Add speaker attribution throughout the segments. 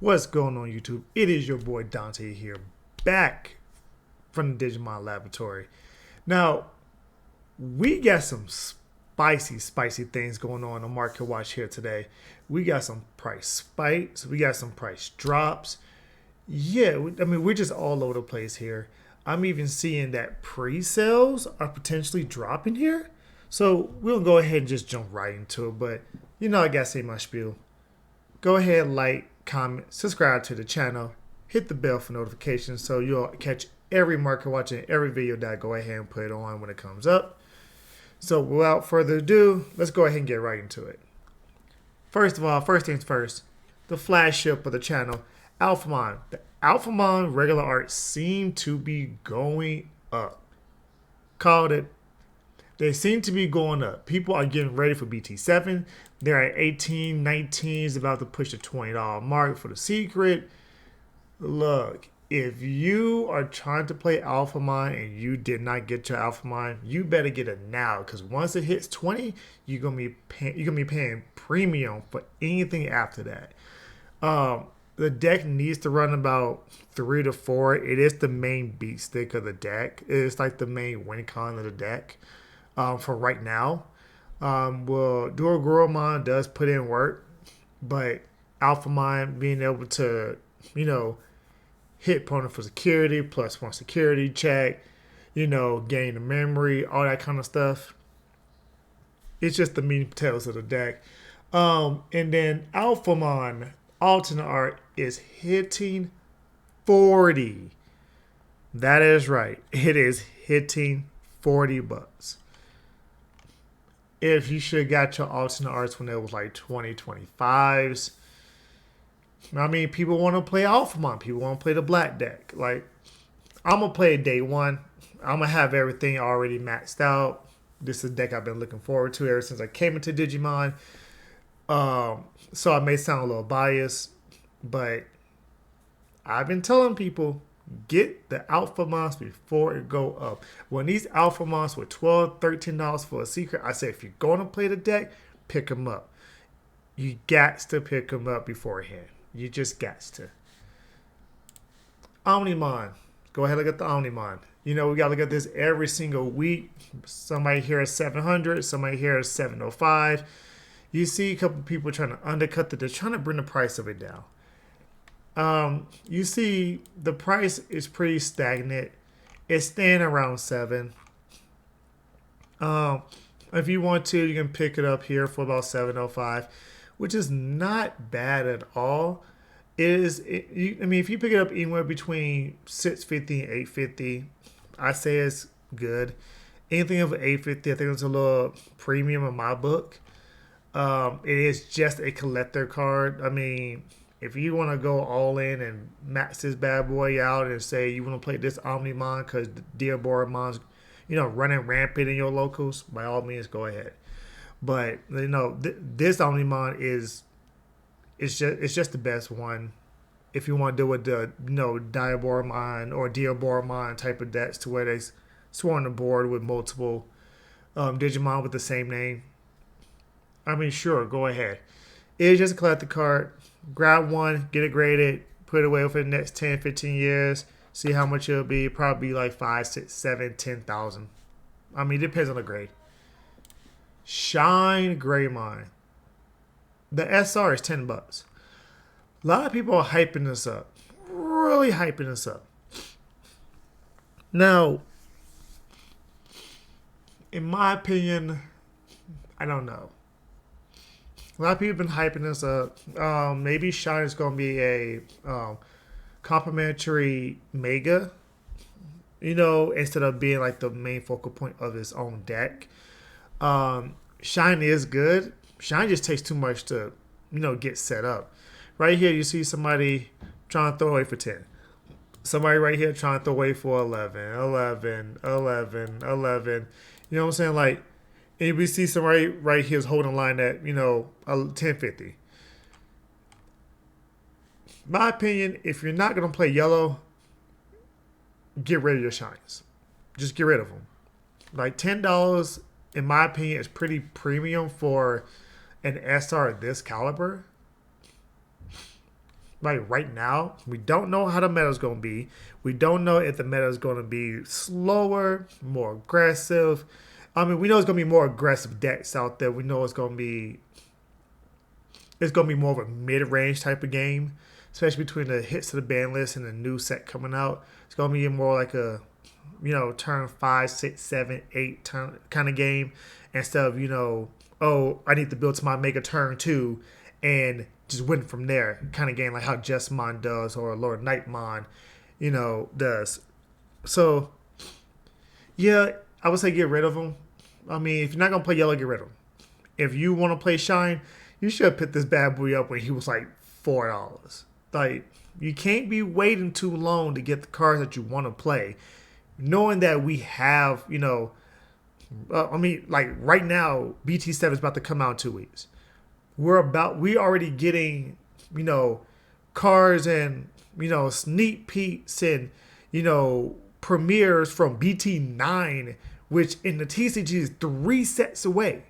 Speaker 1: What's going on, YouTube? It is your boy Dante here, back from the Digimon Laboratory. Now, we got some spicy things going on Market Watch here today. We got some price spikes, we got some price drops. Yeah, I mean, we're just all over the place here. I'm even seeing that pre-sales are potentially dropping here. So we'll go ahead and just jump right into it. But I gotta say my spiel. Go ahead, like, comment, subscribe to the channel, hit the bell for notifications so you'll catch every market watch and every video that I go ahead and put on when it comes up. So without further ado, let's go ahead and get right into it. First of all, first things first, the flagship of the channel, Alphamon. The Alphamon regular art seem to be going up. Called it. They seem to be going up. People are getting ready for BT7. They're at 18, 19, is about to push the $20 mark for the secret. Look, if you are trying to play Alphamon and you did not get your Alphamon, you better get it now. Because once it hits 20, you're gonna be paying premium for anything after that. The deck needs to run about 3 to 4. It is the main beat stick of the deck. It's like the main win con of the deck. For right now. Well, Duragoromon does put in work, but Alphamon being able to, hit opponent for security, +1 security check, gain the memory, all that kind of stuff. It's just the meat and potatoes of the deck. And then Alphamon alternate art is hitting 40. That is right. It is hitting $40. If you should have got your alternate arts when it was like 2025s. I mean, people want to play Alphamon. People want to play the black deck. Like, I'm going to play it day one. I'm going to have everything already maxed out. This is a deck I've been looking forward to ever since I came into Digimon. So I may sound a little biased, but I've been telling people, get the Alphamons before it go up. When these Alphamons were $12, $13 for a secret, I said if you're going to play the deck, pick them up. You got to pick them up beforehand. You just got to. Omnimon. Go ahead and look at the Omnimon. We got to look at this every single week. Somebody here is 700. Somebody here is 705. You see a couple people trying to undercut they're trying to bring the price of it down. You see the price is pretty stagnant. It's staying around 7. If you want to, you can pick it up here for about 705, which is not bad at all. If you pick it up anywhere between 650 and 850, I say it's good. Anything over 850, I think it's a little premium in my book. It is just a collector card. I mean, if you want to go all in and max this bad boy out and say you want to play this Omnimon because Diaboromon's, running rampant in your locals, by all means, go ahead. But this Omnimon it's just the best one if you want to do with the Diaboromon or Diaboromon type of decks to where they swarm the board with multiple Digimon with the same name. I mean, sure, go ahead. It's just a collector card. Grab one, get it graded, put it away for the next 10, 15 years. See how much it'll be. Probably like 5, 6, 7, 10,000. I mean, it depends on the grade. Shine Greymon. The SR is $10. A lot of people are hyping this up. Really hyping this up. Now, in my opinion, I don't know. A lot of people have been hyping this up. Maybe Shine is going to be a complimentary Mega, instead of being like the main focal point of its own deck. Shine is good. Shine just takes too much to, get set up. Right here, you see somebody trying to throw away for 10. Somebody right here trying to throw away for 11, 11, 11, 11. You know what I'm saying? Like, and we see somebody right here is holding a line at, 1050. My opinion, if you're not going to play yellow, get rid of your shines. Just get rid of them. Like $10, in my opinion, is pretty premium for an SR of this caliber. like right now, we don't know how the meta is going to be. We don't know if the meta is going to be slower, more aggressive. I mean, we know it's going to be more aggressive decks out there. We know it's going to be more of a mid-range type of game, especially between the hits of the ban list and the new set coming out. It's going to be more like a, turn 5, 6, 7, 8 turn kind of game instead of, oh, I need to build to my mega turn 2 and just win from there kind of game, like how Jessamon does or Lord Nightmon, does. So, yeah, I would say get rid of them. I mean, if you're not going to play yellow, get rid of them. If you want to play Shine, you should have picked this bad boy up when he was like $4. Like, you can't be waiting too long to get the cards that you want to play, knowing that we have, like right now, BT7 is about to come out in 2 weeks. We already getting, cards and, sneak peeks and, premieres from BT9, which in the TCG is 3 sets away.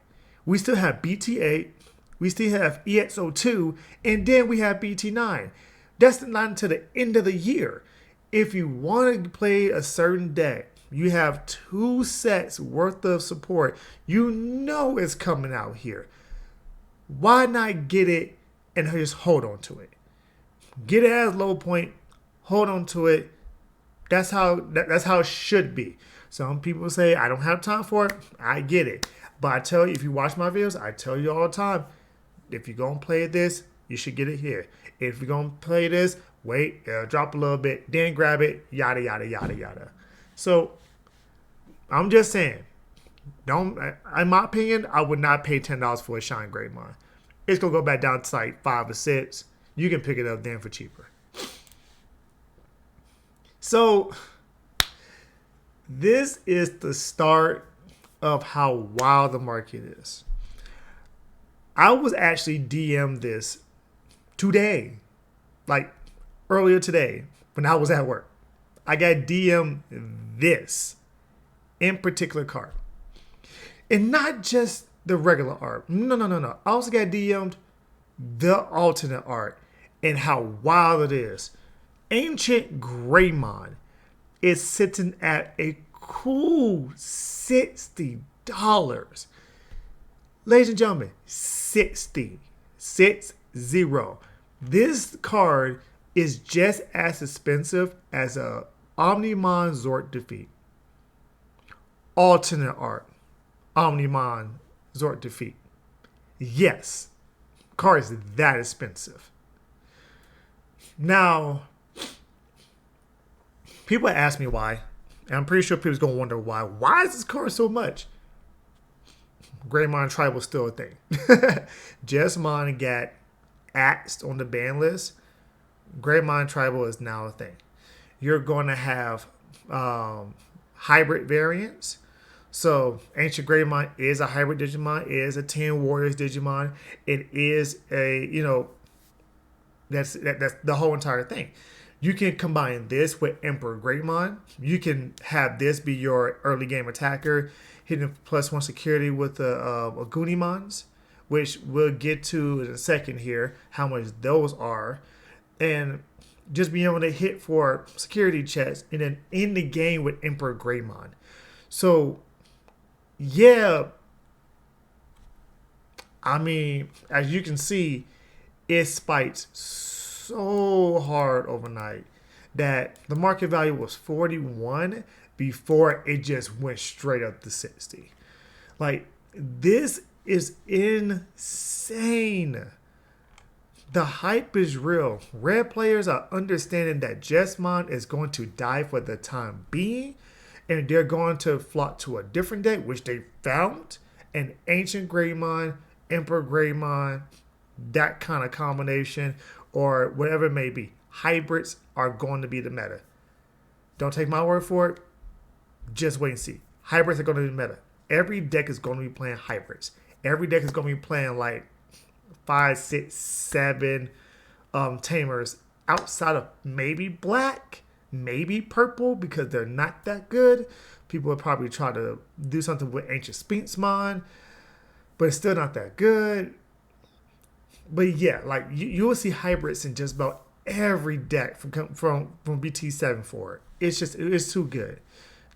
Speaker 1: We still have BT8, we still have EXO2, and then we have BT9. That's not until the end of the year. If you want to play a certain deck, you have 2 sets worth of support. It's coming out here. Why not get it and just hold on to it? Get it as low point, hold on to it. That's how it should be. Some people say, I don't have time for it. I get it. But I tell you, if you watch my videos, I tell you all the time, if you're going to play this, you should get it here. If you're going to play this, wait, drop a little bit, then grab it, yada, yada, yada, yada. So, I'm just saying, in my opinion, I would not pay $10 for a Shine Greymon. It's going to go back down to like 5 or 6. You can pick it up then for cheaper. So, this is the start of how wild the market is. I was actually DM'd this today, like earlier today when I was at work. I got DM'd this in particular card. And not just the regular art. No. I also got DM'd the alternate art and how wild it is. Ancient Greymon is sitting at a cool $60. Ladies and gentlemen, 60. 60. This card is just as expensive as a Omnimon Zord defeat. Alternate art. Omnimon Zord defeat. Yes. Card is that expensive. Now, people ask me why. And I'm pretty sure people's going to wonder why. Why is this card so much? Greymon Tribal is still a thing. Jessamon got axed on the ban list. Greymon Tribal is now a thing. You're going to have hybrid variants. So Ancient Greymon is a hybrid Digimon. It is a 10 Warriors Digimon. It is a, that's the whole entire thing. You can combine this with Emperor Greymon. You can have this be your early game attacker, hitting +1 security with the Agunimons, which we'll get to in a second here, how much those are. And just being able to hit for security checks and then end the game with Emperor Greymon. So, yeah, I mean, as you can see, it spiked so hard overnight that the market value was 41 before it just went straight up to 60. Like, this is insane. The hype is real. Red players are understanding that Jessamon is going to die for the time being, and they're going to flock to a different deck, which they found, an Ancient Greymon, Emperor Greymon, that kind of combination, or whatever it may be. Hybrids are going to be the meta. Don't take my word for it. Just wait and see. Hybrids are going to be the meta. Every deck is going to be playing hybrids. Every deck is going to be playing like 5, 6, 7 tamers outside of maybe black, maybe purple, because they're not that good. People would probably try to do something with Ancient Sphinxmon, but it's still not that good. But yeah, like you will see hybrids in just about every deck from BT7 for it. It's too good.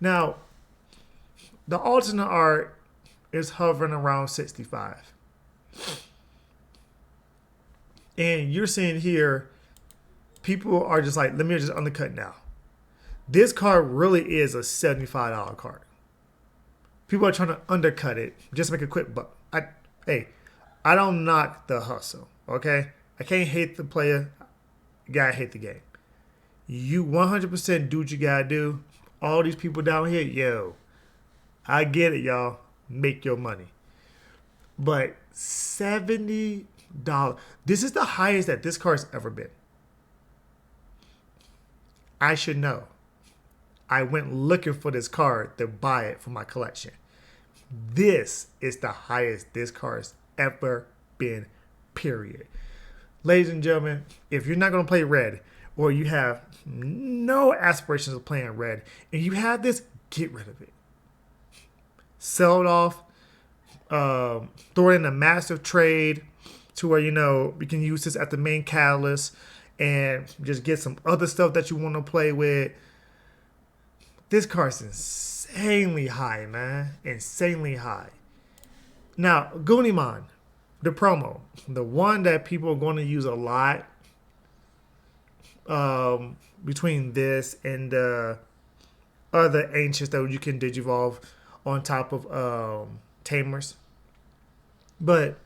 Speaker 1: Now, the alternate art is hovering around 65. And you're seeing here, people are just like, let me just undercut now. This card really is a $75 card. People are trying to undercut it, just make a quick buck. I don't knock the hustle, okay? I can't hate the player. You gotta hate the game. You 100% do what you gotta do. All these people down here, yo, I get it, y'all. Make your money. But $70, this is the highest that this card's ever been. I should know. I went looking for this card to buy it for my collection. This is the highest this card's ever been, period. Ladies and gentlemen, if you're not going to play red, or you have no aspirations of playing red, and you have this, get rid of it. Sell it off. Throw it in a massive trade to where, we can use this at the main catalyst and just get some other stuff that you want to play with. This card's insanely high, man. Insanely high. Now, Goonimon, the promo, the one that people are going to use a lot between this and the other ancients that you can digivolve on top of Tamers. But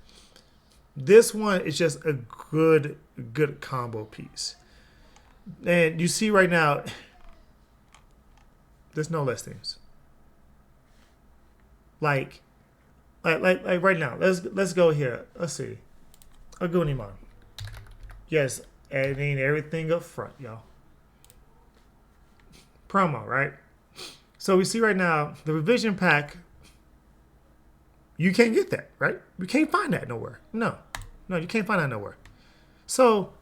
Speaker 1: this one is just a good combo piece. And you see right now, there's no listings. Like right now, let's go here. Let's see. A Goonimon. Yes, adding everything up front, y'all. Promo, right? So we see right now, the revision pack, you can't get that, right? You can't find that nowhere. No, you can't find that nowhere. So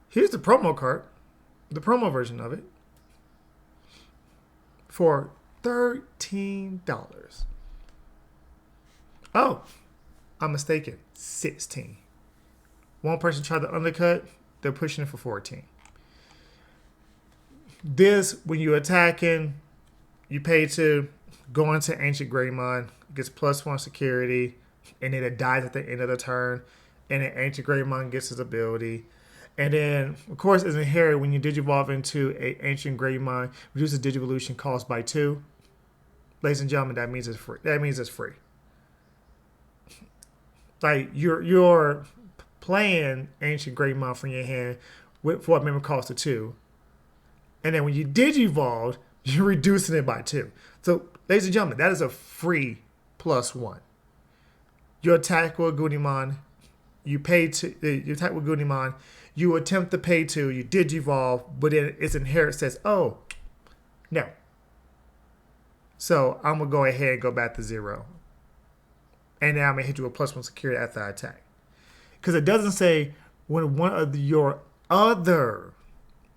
Speaker 1: here's the promo card, the promo version of it, for $13. Oh, I'm mistaken. 16. One person tried to undercut, they're pushing it for 14. This, when you're attacking, you pay to go into Ancient Greymon, gets +1 security, and then it dies at the end of the turn, and then Ancient Greymon gets his ability. And then, of course, it's inherited when you digivolve into an Ancient Greymon, reduces Digivolution cost by 2. Ladies and gentlemen, that means it's free. Like, you're playing Ancient Greymon from your hand for a memory cost of 2. And then when you digivolve, you're reducing it by 2. So, ladies and gentlemen, that is a free +1. You attack with Goonimon, you attack with Goonimon, you attempt to pay 2, you digivolve, but then its inherit says, oh, no. So I'm going to go ahead and go back to 0. And now I'm going to hit you with +1 security after I attack. Because it doesn't say when one of your other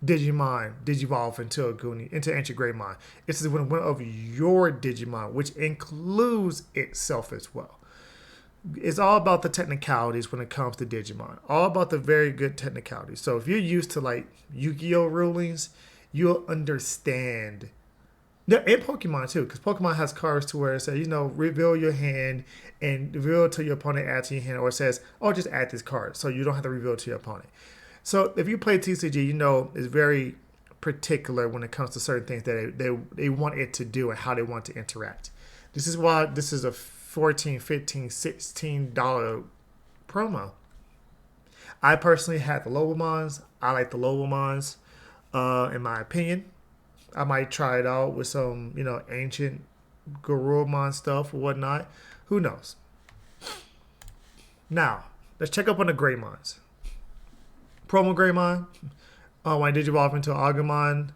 Speaker 1: Digimon digivolve into Ancient Greymon. It says when one of your Digimon, which includes itself as well. It's all about the technicalities when it comes to Digimon. All about the very good technicalities. So if you're used to like Yu-Gi-Oh rulings, you'll understand. And Pokemon too, because Pokemon has cards to where it says, reveal your hand and reveal to your opponent, add to your hand, or it says, oh, just add this card, so you don't have to reveal to your opponent. So if you play TCG, it's very particular when it comes to certain things that they want it to do and how they want to interact. This is why this is a $14, $15, $16 promo. I personally had the Lobomons. I like the Lobomons, in my opinion. I might try it out with some, ancient Garurumon stuff or whatnot. Who knows? Now, let's check up on the Greymons. Promo Greymon. When I digivolve into Agumon.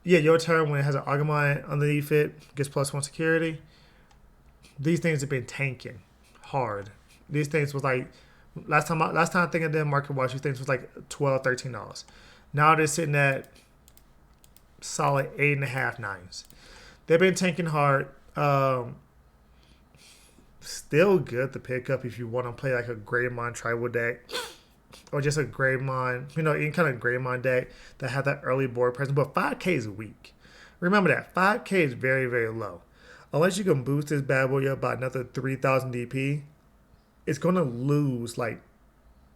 Speaker 1: Your turn when it has an Agumon underneath it, gets +1 security. These things have been tanking hard. These things was like, last time I think I did market watch, these things was like $12, $13. Now they're sitting at solid 8.5, 9s. They've been tanking hard. Still good to pick up if you want to play like a Greymon tribal deck. or just a Greymon, any kind of Greymon deck that had that early board presence. But 5K is weak. Remember that 5K is very, very low. Unless you can boost this bad boy up by another 3,000 DP, it's gonna lose like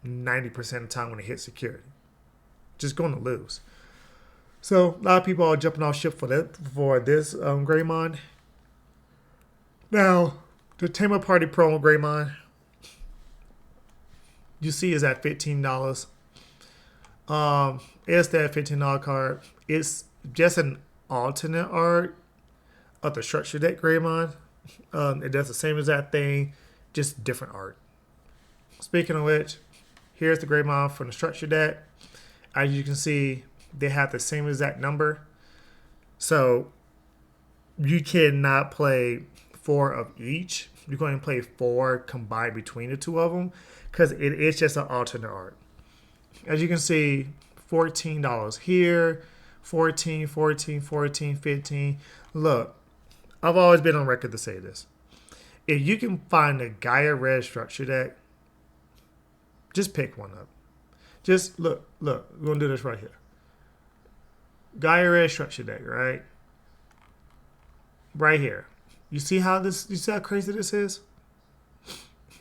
Speaker 1: 90% of the time when it hits security. Just gonna lose. So a lot of people are jumping off ship for this Greymon. Now, the Tamer Party promo Greymon, you see, is at $15. It's that $15 card. It's just an alternate art of the structure deck Greymon. It does the same exact thing, just different art. Speaking of which, here's the Greymon from the structure deck. As you can see, they have the same exact number. So you cannot play 4 of each. You're going to play 4 combined between the two of them because it is just an alternate art. As you can see, $14 here, 14, 14, 14, 15. Look, I've always been on record to say this. If you can find a Gaia Red structure deck, just pick one up. Just look, we're going to do this right here. Gaia Red structure deck, right? Right here. You see how crazy this is?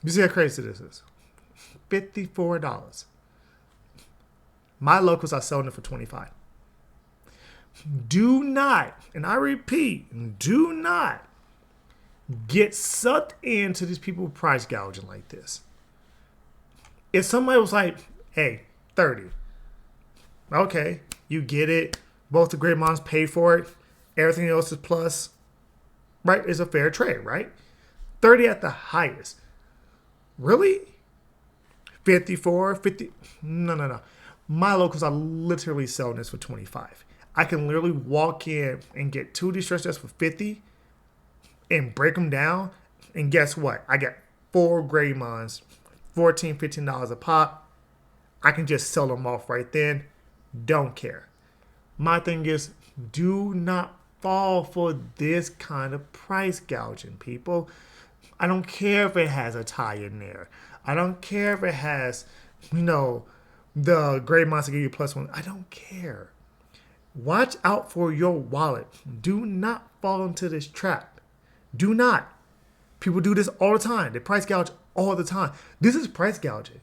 Speaker 1: You see how crazy this is? $54. My locals are selling it for $25. Do not, and I repeat, do not get sucked into these people price gouging like this. If somebody was like, hey, 30. Okay, you get it. Both the Greymons pay for it. Everything else is plus. Right? It's a fair trade, right? 30 at the highest. Really? 54, 50. No. My locals are literally selling this for 25. I can literally walk in and get 2 distress decks for 50 and break them down. And guess what? I got 4 Greymons, $14, $15 a pop. I can just sell them off right then. Don't care. My thing is, do not fall for this kind of price gouging, people. I don't care if it has a tie in there. I don't care if it has, the Greymon to give you +1. I don't care. Watch out for your wallet. Do not fall into this trap. Do not. People do this all the time. They price gouge all the time. This is price gouging.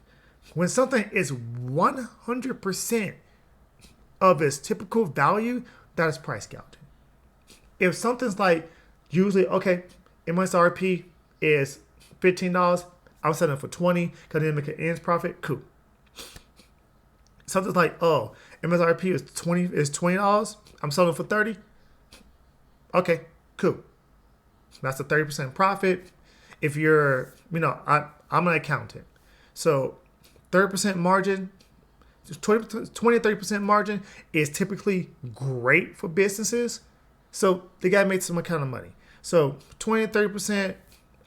Speaker 1: When something is 100% of its typical value, that is price gouging. If something's like, usually, okay, MSRP is $15, I'm selling it for $20 because they make an ends profit, cool. Something's like, oh, MSRP is $20, I'm selling it for $30. Okay, cool. That's a 30% profit. If you're, I'm an accountant. So 30% margin, 20-30% margin is typically great for businesses. So they got to make some kind of money. So 20-30%,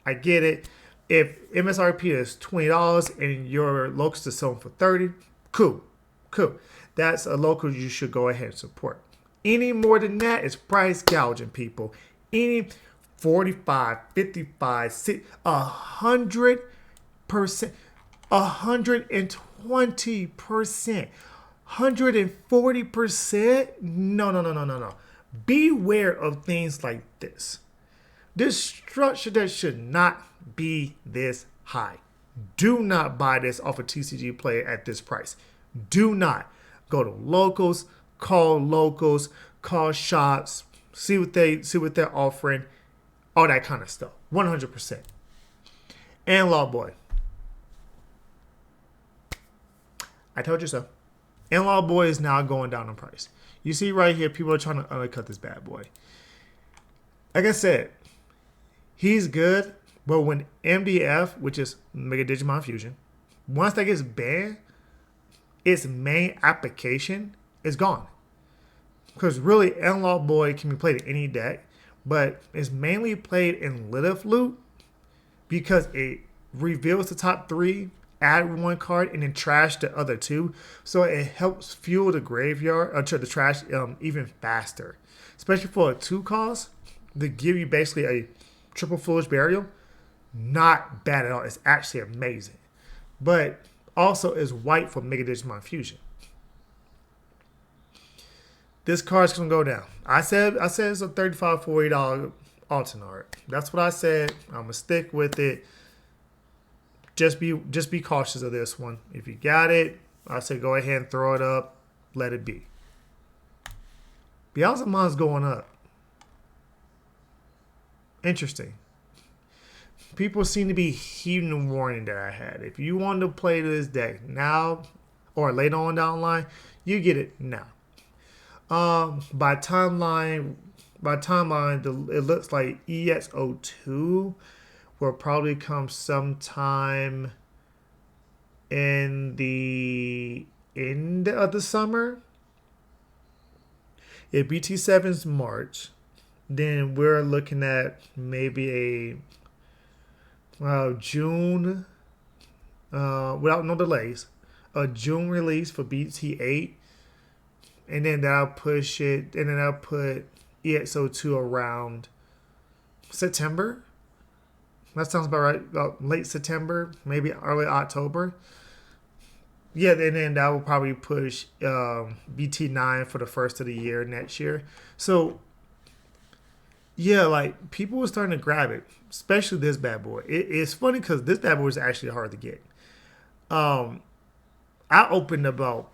Speaker 1: I get it. If MSRP is $20 and your locals is selling for $30, cool. That's a local you should go ahead and support. Any more than that is price gouging, people. Any 45, 55, 60, 100%, 120%, 140%. No. Beware of things like this. This structure that should not be this high. Do not buy this off a TCG player at this price. Do not. Go to locals, call shops, see what they're offering, all that kind of stuff. 100%. And Law Boy. I told you so. And Law Boy is now going down in price. You see right here, people are trying to undercut this bad boy. Like I said, he's good, but when MDF, which is Mega Digimon Fusion, once that gets banned, its main application is gone. Because really, Law Boy can be played in any deck, but it's mainly played in Lilith Loot because it reveals the top 3, add 1 card, and then trash the other 2. So it helps fuel the graveyard, the trash even faster. Especially for a 2 cost, to give you basically a triple Foolish Burial. Not bad at all. It's actually amazing. But also is white for Mega Digimon Fusion. This card's gonna go down. I said it's a $35, $40 alternate art. That's what I said. I'm gonna stick with it. Just be cautious of this one. If you got it, I say go ahead and throw it up. Let it be. Beelzemon's going up. Interesting. People seem to be heeding the warning that I had. If you want to play this deck now or later on down the line, you get it now. By timeline, it looks like EX02 will probably come sometime in the end of the summer. If BT7's March, then we're looking at maybe a June, without no delays, a June release for BT8, and then that'll push it, and then I'll put EX02 around September. That sounds about right. About late September, maybe early October. Yeah, and then that will probably push BT9 for the first of the year next year. So, yeah, like people were starting to grab it, especially this bad boy. It's funny because this bad boy is actually hard to get. I opened about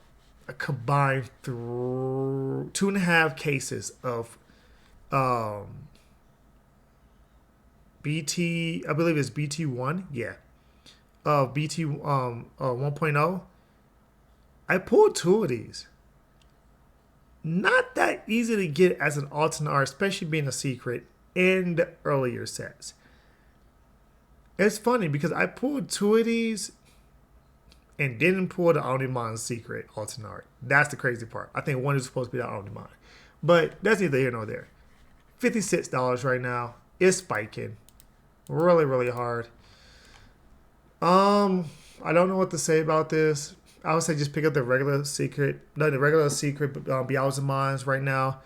Speaker 1: a combined 2.5 cases of BT, I believe it's BT1, yeah, BT 1.0. I pulled 2 of these. Not that easy to get as an alternate art, especially being a secret in the earlier sets. It's funny because I pulled 2 of these and didn't pull the Omnimon secret alternate art. That's the crazy part. I think one is supposed to be the Omnimon. But that's neither here nor there. $56 right now. It's spiking. Really, really hard. I don't know what to say about this. I would say just pick up the regular secret Beelzemons right now.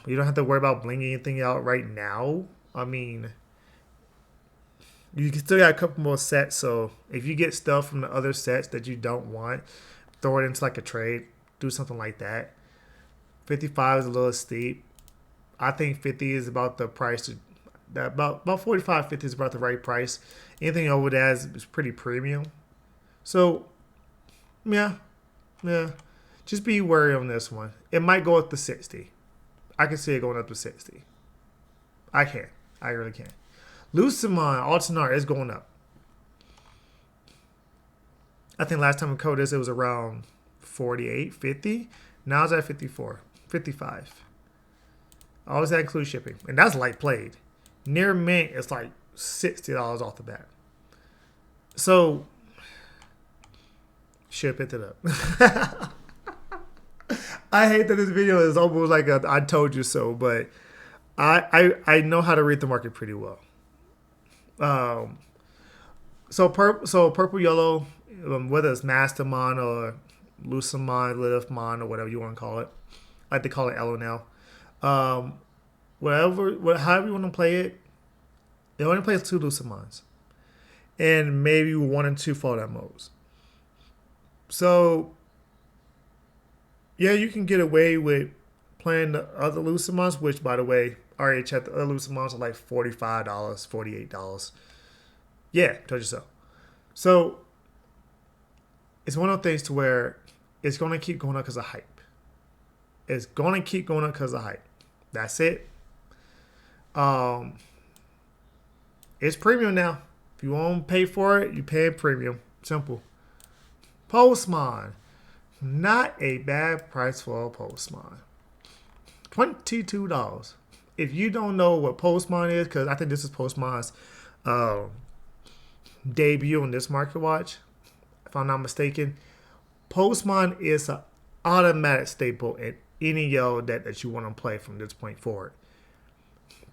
Speaker 1: You don't have to worry about blinging anything out right now. I mean, you still got a couple more sets, so if you get stuff from the other sets that you don't want, throw it into like a trade. Do something like that. 55 is a little steep. I think 50 is about the price. About 45, 50 is about the right price. Anything over that is pretty premium. So, yeah. Just be wary on this one. It might go up to 60. I can see it going up to 60. I can. I really can. Lucemon, Alternate is going up. I think last time we covered this, it was around 48, 50. Now it's at 54, 55. Always that includes shipping. And that's light played. Near mint, it's like $60 off the bat. So, should have picked it up. I hate that this video is almost like a I told you so, but I know how to read the market pretty well. So purple yellow, whether it's Mastermon or Lucemon, Lilithmon, or whatever you want to call it, I like to call it LNL. However you want to play it, it only plays 2 Lucemons, and maybe 1 and 2 Fall Down modes. So, yeah, you can get away with playing the other Lucemons, which, by the way, RHF, the other Lucemons are like $45, $48. Yeah, told you so. So, it's one of those things to where it's going to keep going up because of hype. It's going to keep going up because of hype. That's it. It's premium now. If you want to pay for it, you pay premium. Simple. Postmon. Not a bad price for a Postmon. $22. If you don't know what Postmon is, because I think this is Postmon's debut on this market watch, if I'm not mistaken, Postmon is an automatic staple in any yellow deck that you want to play from this point forward.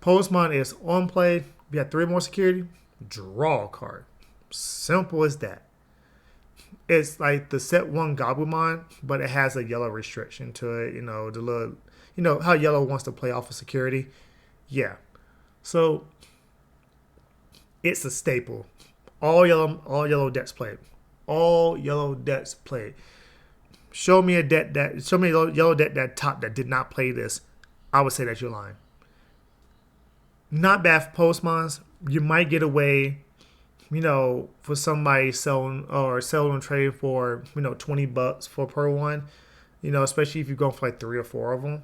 Speaker 1: Postmon is on play. You have 3 more security. Draw a card. Simple as that. It's like the set 1 Gabumon, but it has a yellow restriction to it. You know, the little, you know how yellow wants to play off of security. Yeah. So it's a staple. All yellow decks play it. all yellow decks played. Show me a yellow deck that top that did not play this. I would say that you're lying. Not bad for postmons. You might get away, for somebody selling and trading for, $20 for per one. Especially if you're going for like 3 or 4 of them.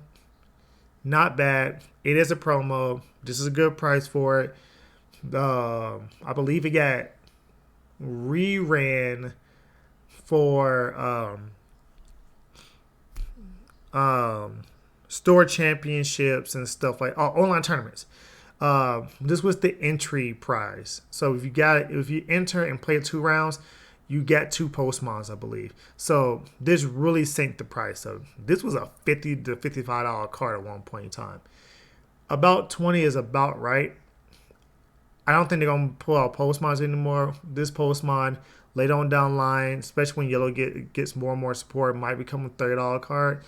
Speaker 1: Not bad. It is a promo. This is a good price for it. I believe it got reran for store championships and stuff like online tournaments. This was the entry prize. So if you enter and play 2 rounds, you get 2 postmons, I believe. So this really synced the price. So this was a $50 to $55 card at one point in time. About 20 is about right. I don't think they're gonna pull out postmons anymore. This postmon later on down the line, especially when yellow gets more and more support, might become a $30 card.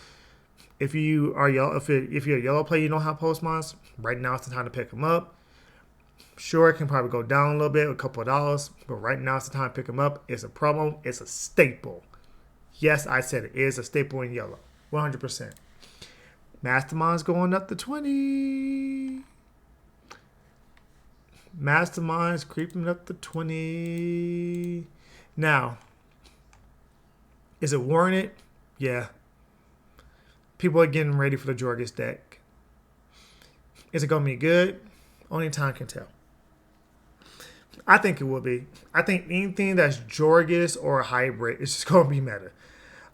Speaker 1: If you're a yellow player, you don't have postmons. Right now, it's the time to pick them up. Sure, it can probably go down a little bit, a couple of dollars, but right now it's the time to pick them up. It's a promo. It's a staple. Yes, I said it is a staple in yellow, 100%. Mastermind's going up to 20. Mastermind's creeping up to 20. Now, is it warranted? Yeah. People are getting ready for the Jorgus deck. Is it going to be good? Only time can tell. I think it will be. I think anything that's Jorgus or a hybrid is just going to be meta.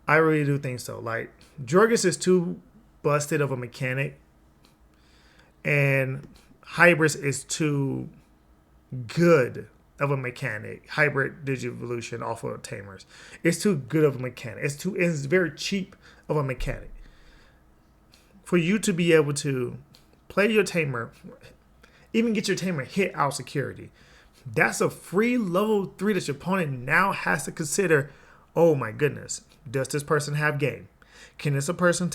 Speaker 1: I really do think so. Like, Jorgus is too busted of a mechanic, and Hybrids is too good of a mechanic. Hybrid Digivolution off of Tamers. It's too good of a mechanic. It's very cheap of a mechanic. For you to be able to play your Tamer, even get your Tamer hit out security, that's a free level 3 that your opponent now has to consider. Oh my goodness, does this person have game? Can this a person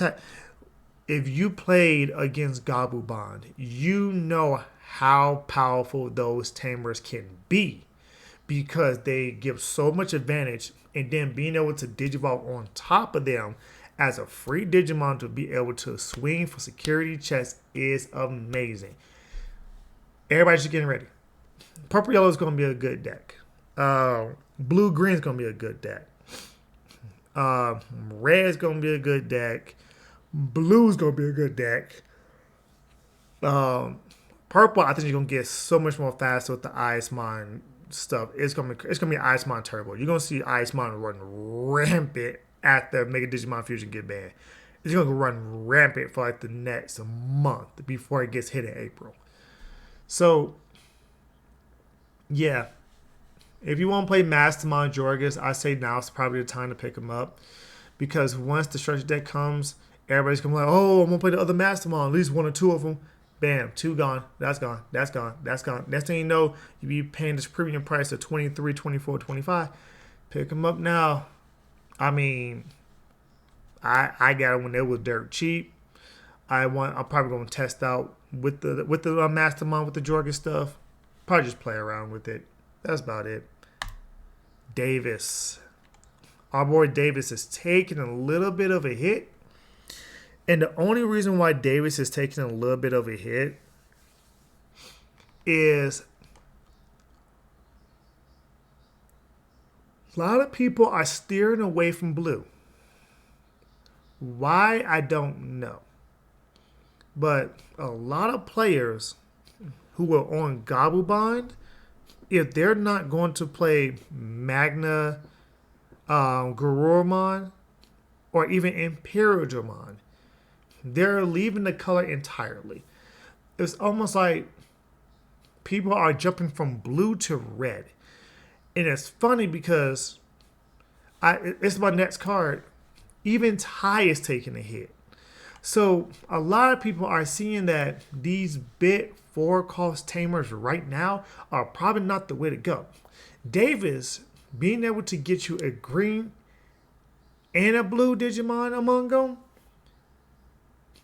Speaker 1: if you played against Gabubond, you know how powerful those Tamers can be because they give so much advantage, and then being able to Digivolve on top of them as a free Digimon to be able to swing for security chests is amazing. Everybody's just getting ready. Purple Yellow is going to be a good deck. Blue Green is going to be a good deck. Red is going to be a good deck. Blue is going to be a good deck. Purple, I think you're going to get so much more faster with the Icemon stuff. It's going to be Icemon Turbo. You're going to see Icemon run rampant after Mega Digimon Fusion get banned. It's going to run rampant for like the next month before it gets hit in April. So, yeah. If you want to play Mastermind Jorgus, I say now's probably the time to pick them up. Because once the structure deck comes, everybody's going to be like, oh, I'm going to play the other Mastermind. At least 1 or 2 of them. Bam, 2 gone. That's gone. That's gone. That's gone. Next thing you know, you be paying this premium price of $23, $24, $25. Pick them up now. I mean, I got it when they was dirt cheap. I'm probably going to test out with the Mastermind with the Jorgus stuff. Probably just play around with it. That's about it. Davis. Our boy Davis is taking a little bit of a hit. And the only reason why Davis is taking a little bit of a hit is a lot of people are steering away from blue. Why, I don't know. But a lot of players who are on Gabubond, if they're not going to play Magna Garurumon or even Imperialdramon, they're leaving the color entirely. It's almost like people are jumping from blue to red. And it's funny because it's my next card. Even Ty is taking a hit. So a lot of people are seeing that these bit 4 cost Tamers right now are probably not the way to go. Davis being able to get you a green and a blue Digimon among them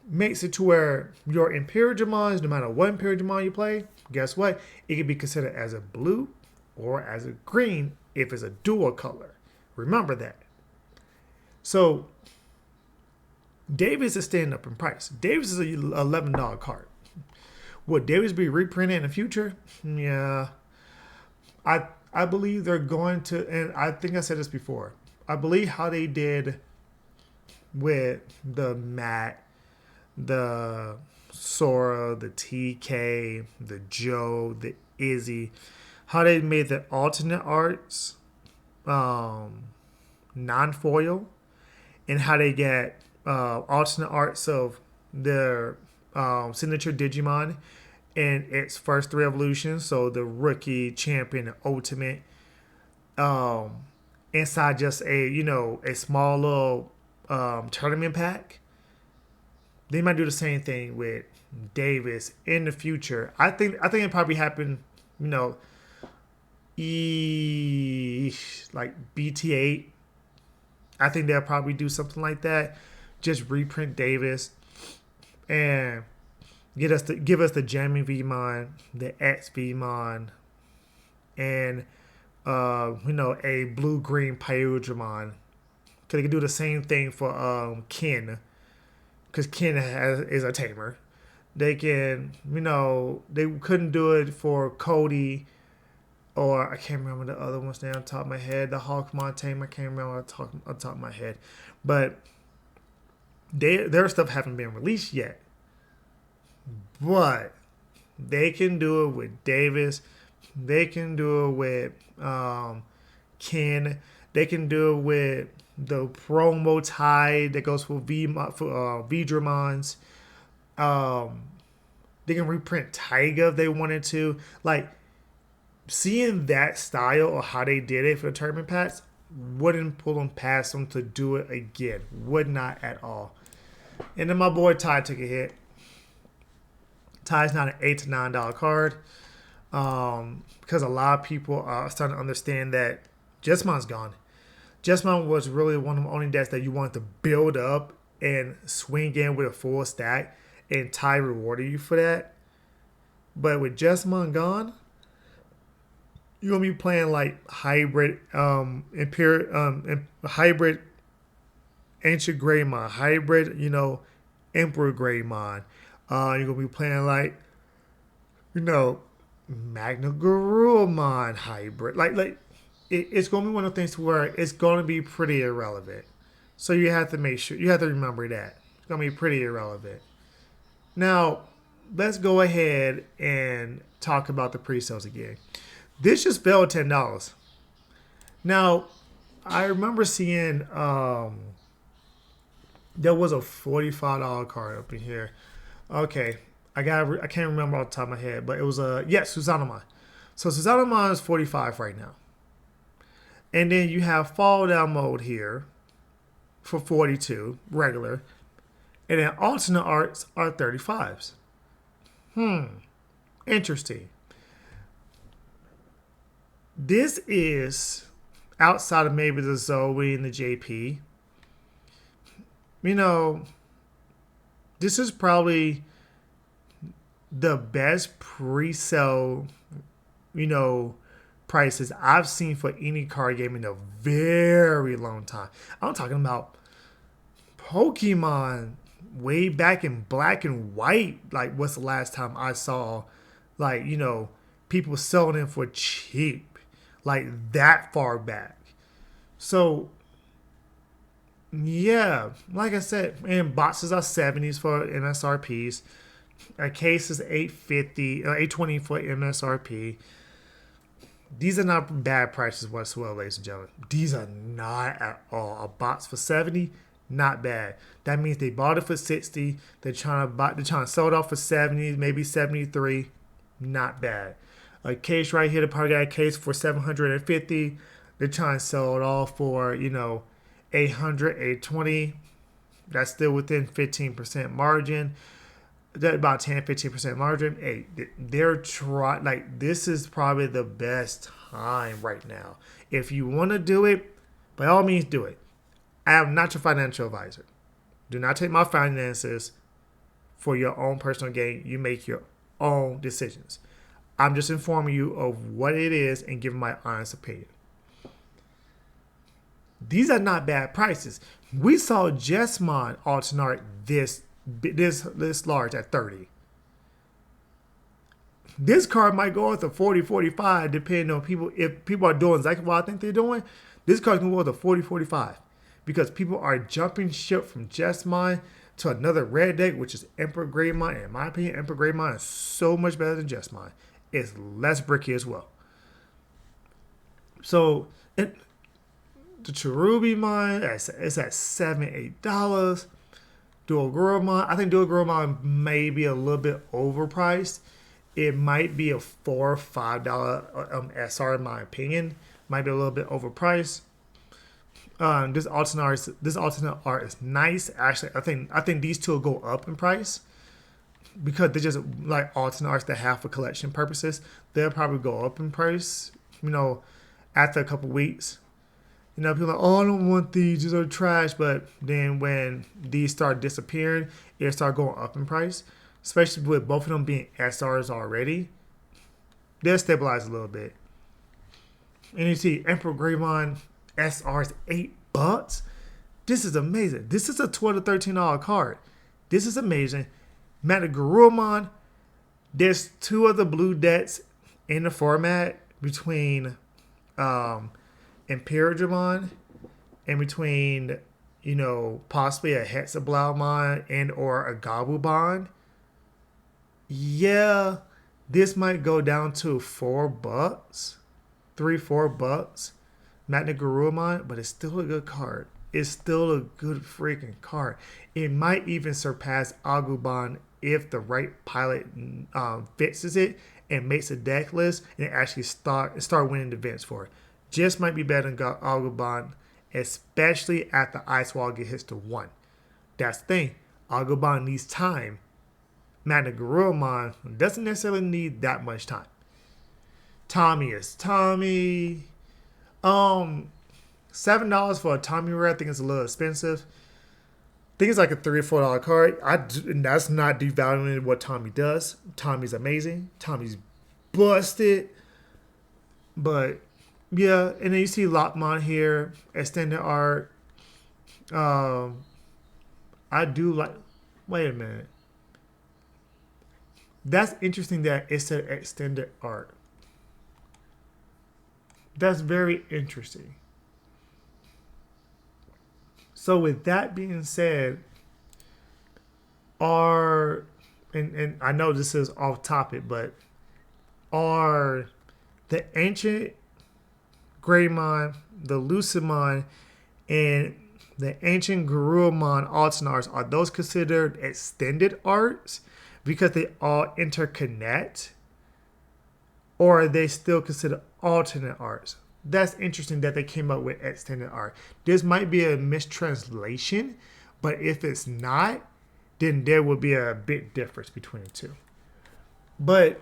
Speaker 1: makes it to where your Imperialdramons, no matter what Imperialdramon you play, guess what? It can be considered as a blue or as a green if it's a dual color. Remember that. So Davis is staying up in price. Davis is a $11 card. Would Davis be reprinted in the future? Yeah. I believe they're going to, and I think I said this before. I believe how they did with the Matt, the Sora, the TK, the Joe, the Izzy, how they made the alternate arts non-foil, and how they get alternate arts of their signature Digimon in its first three evolutions. So the rookie, champion, and ultimate. Inside just a small little tournament pack. They might do the same thing with Davis in the future. I think it probably happened, like BT8. I think they'll probably do something like that. Just reprint Davis and give us the Jamming Vmon, the X Vmon, and a blue green Pyudramon. Cause they can do the same thing for Ken, because Ken is a tamer. They can, they couldn't do it for Cody, or I can't remember the other ones now on top of my head. The Hawkmon tamer, I can't remember on top of my head, but their stuff haven't been released yet. But they can do it with Davis. They can do it with Ken. They can do it with the promo tie that goes for Vidramons. They can reprint Taiga if they wanted to. Like, seeing that style of how they did it for the tournament packs wouldn't pull them past them to do it again. Would not at all. And then my boy Ty took a hit. Ty's not an $8 to $9 card. Because a lot of people are starting to understand that Jesmon's gone. Jesmon was really one of the only decks that you wanted to build up and swing in with a full stack, and Ty rewarded you for that. But with Jesmon gone, you're gonna be playing like hybrid hybrid Ancient Greymon, hybrid, Emperor Greymon. You're gonna be playing like, Magna Garurumon hybrid. It's gonna be one of the things where it's gonna be pretty irrelevant. So you have to remember that. It's gonna be pretty irrelevant. Now, let's go ahead and talk about the pre-sales again. This just fell $10. Now, I remember seeing there was a $45 card up in here. Okay, I can't remember off the top of my head, but it was Susanamon. So Susanamon is $45 right now. And then you have Fall Down Mode here for $42 regular. And then alternate arts are $35s. Interesting. This is outside of maybe the Zoe and the JP. This is probably the best pre-sale, prices I've seen for any card game in a very long time. I'm talking about Pokemon way back in black and white. Like, what's the last time I saw, people selling them for cheap, like that far back? So, yeah, like I said, and boxes are $70s for MSRPs. A case is $820 for MSRP. These are not bad prices whatsoever, ladies and gentlemen. These are not at all. A box for $70, not bad. That means they bought it for $60. They're trying to sell it off for $70, maybe $73. Not bad. A case right here, they probably got a case for $750. They're trying to sell it all for, $800, $820. That's still within 15% margin. That about 10-15% margin. Hey, they're trying, this is probably the best time right now. If you want to do it, by all means do it. I am not your financial advisor. Do not take my finances for your own personal gain. You make your own decisions. I'm just informing you of what it is and giving my honest opinion. These are not bad prices. We saw Jesmon alternate art this large at 30. This card might go up to 40, 45, depending on people. If people are doing exactly what I think they're doing, this card can go up to 40, 45. Because people are jumping ship from Jesmon to another red deck, which is Emperor Greymon. And in my opinion, Emperor Greymon is so much better than Jesmon. It's less bricky as well. So, the Cherubimon, it's at $7, $8. Duogurumon, I think Duogurumon may be a little bit overpriced. It might be a $4 or $5 SR in my opinion. Might be a little bit overpriced. This alternate art is nice. Actually, I think these two will go up in price because they're just like alternate arts that have for collection purposes. They'll probably go up in price. After a couple weeks. People are like, oh, I don't want these. These are trash. But then when these start disappearing, it start going up in price. Especially with both of them being SRs already. They'll stabilize a little bit. And you see Emperor Greymon SRs $8. This is amazing. This is a $12 to $13 card. This is amazing. Garurumon, there's two other blue decks in the format between Imperialdramon and between, possibly a Hexablaumon and or a Gabumon. Yeah, this might go down to $4, $3-4. Garurumon, but it's still a good card. It's still a good freaking card. It might even surpass Agumon if the right pilot fixes it and makes a deck list and actually start winning events for it. Just might be better than Agumon, especially after Ice Wall hits to 1. That's the thing. Agumon needs time. Garurumon doesn't necessarily need that much time. Tommy is Tommy. $7 for a Tommy rare, I think it's a little expensive. I think it's like a $3 or $4 card. And that's not devaluing what Tommy does. Tommy's amazing. Tommy's busted. But yeah, and then you see Lockmon here, extended art. I do like. Wait a minute. That's interesting that it's an extended art. That's very interesting. So with that being said, and I know this is off topic, but are the ancient Greymon, the Lucimon, and the ancient Garurumon alternate, are those considered extended arts because they all interconnect? Or are they still considered alternate arts? That's interesting that they came up with extended art. This might be a mistranslation, but if it's not, then there would be a big difference between the two. But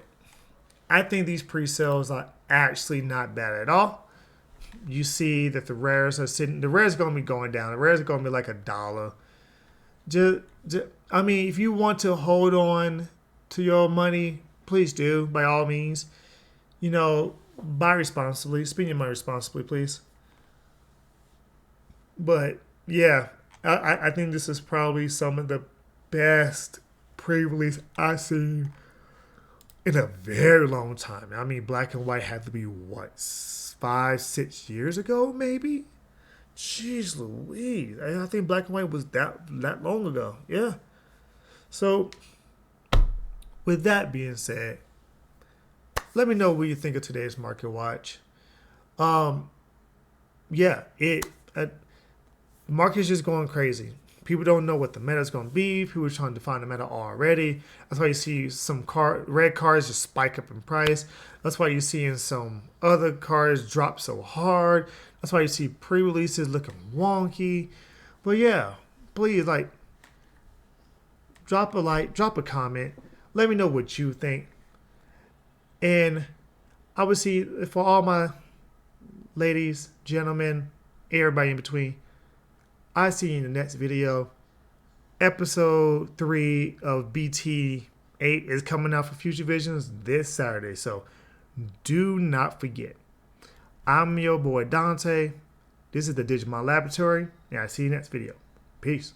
Speaker 1: I think these pre-sales are actually not bad at all. You see that the rares are sitting. The rares are going to be going down. The rares are going to be like $1. I mean, if you want to hold on to your money, please do, by all means. Buy responsibly. Spend your money responsibly, please. But yeah, I think this is probably some of the best pre-release I've seen in a very long time. I mean, Black and White had to be, 5-6 years ago, maybe? Jeez Louise. I think Black and White was that long ago. Yeah. So, with that being said, let me know what you think of today's Market Watch. Yeah, market's just going crazy. People don't know what the meta is going to be. People are trying to find the meta already. That's why you see some red cards just spike up in price. That's why you're seeing some other cards drop so hard. That's why you see pre-releases looking wonky. But yeah, please, drop a like, drop a comment. Let me know what you think. And obviously, for all my ladies, gentlemen, everybody in between, I see you in the next video. Episode 3 of BT8 is coming out for Future Visions this Saturday. So do not forget. I'm your boy Dante. This is the Digimon Laboratory, and I'll see you next video. Peace.